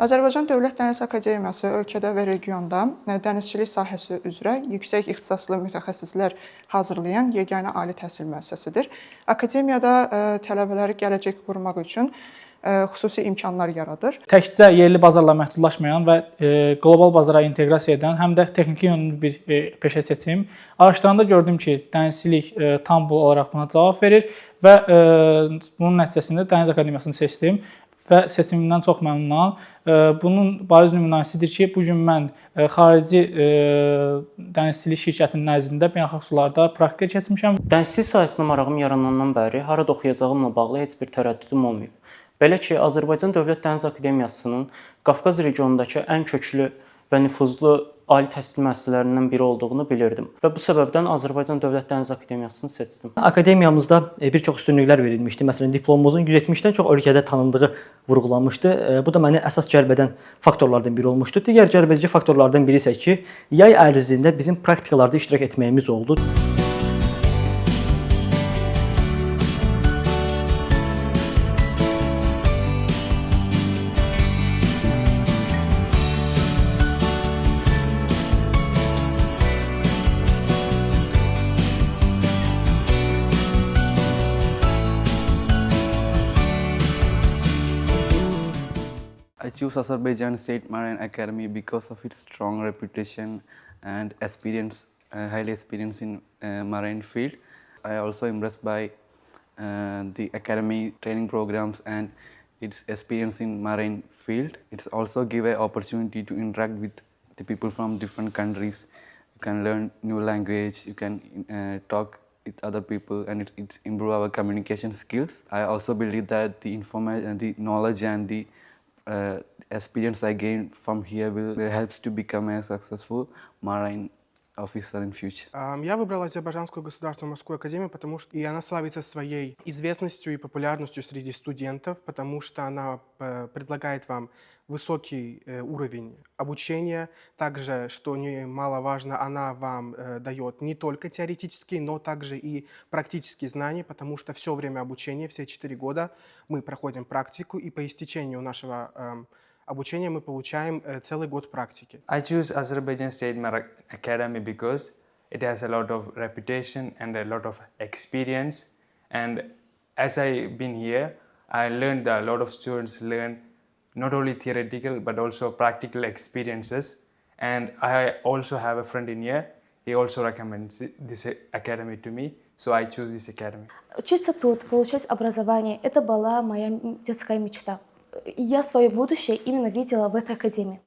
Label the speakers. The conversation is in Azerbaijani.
Speaker 1: Azərbaycan Dövlət Dəniz Akademiyası ölkədə və regionda dənizçilik sahəsi üzrə yüksək ixtisaslı mütəxəssislər hazırlayan yeganə ali təhsil müəssisəsidir. Akademiyada tələbələri gələcək qurmaq üçün xüsusi imkanlar yaradır.
Speaker 2: Təkcə yerli bazarla məhdudlaşmayan və qlobal bazara inteqrasiya edən, həm də texniki yönlü bir peşə seçim. Araşdıranda gördüm ki, dənizçilik tam olaraq buna cavab verir və bunun nəticəsində Dəniz Akademiyasını seçdim və seçimimdən çox məmnunam. Bunun bariz nümunəsidir ki, bu gün mən xarici dənizçilik şirkətinin nəzdində beynəlxalq sularda praktika keçmişəm.
Speaker 3: Dənizçilik sahəsinə marağım yaranandan bəri harada oxuyacağımla bağlı heç bir tərəddüdüm olmayıb. Belə ki, Azərbaycan Dövlət Dəniz Akademiyasının Qafqaz regionundakı ən köklü və nüfuzlu ali təhsil müəssisələrindən biri olduğunu bilirdim və bu səbəbdən Azərbaycan Dövlət Dəniz Akademiyasını seçdim.
Speaker 4: Akademiyamızda bir çox üstünlüklər verilmişdi. Məsələn, diplomumuzun 170-dən çox ölkədə tanındığı vurğulanmışdı. Bu da məni əsas cəlb edən faktorlardan biri olmuşdu. Digər cəlb edici faktorlardan biri isə ki, yay ərzində bizim praktikalarda iştirak etməyimiz oldu.
Speaker 5: I choose Azerbaijan State Marine Academy because of its strong reputation and experience, highly experienced in marine field. I also impressed by the academy training programs and its experience in marine field. It's also give an opportunity to interact with the people from different countries. You can learn new language, you can talk with other people, and it improve our communication skills. I also believe that the information, the knowledge and the experience I gained from here will helps to become a successful marine officer in future.
Speaker 6: Я выбрал Азербайджанскую государственную морскую академию, потому что и она славится своей известностью и популярностью среди студентов, потому что она предлагает вам высокий уровень обучения. Также, что немаловажно, она вам дает не только теоретические, но также и практические знания, потому что все время обучения, все 4 года мы проходим практику, и по истечению нашего обучения мы получаем целый год практики.
Speaker 7: I choose Azerbaijan State Marine Academy because it has a lot of reputation and a lot of experience. And as I've been here, I learned that a lot of students learn not only theoretical but also practical experiences. And I also have a friend in here. He also recommends this academy to me, so I choose this academy.
Speaker 8: Учиться тут, получать образование – это была моя детская мечта. И я свое будущее именно видела в этой академии.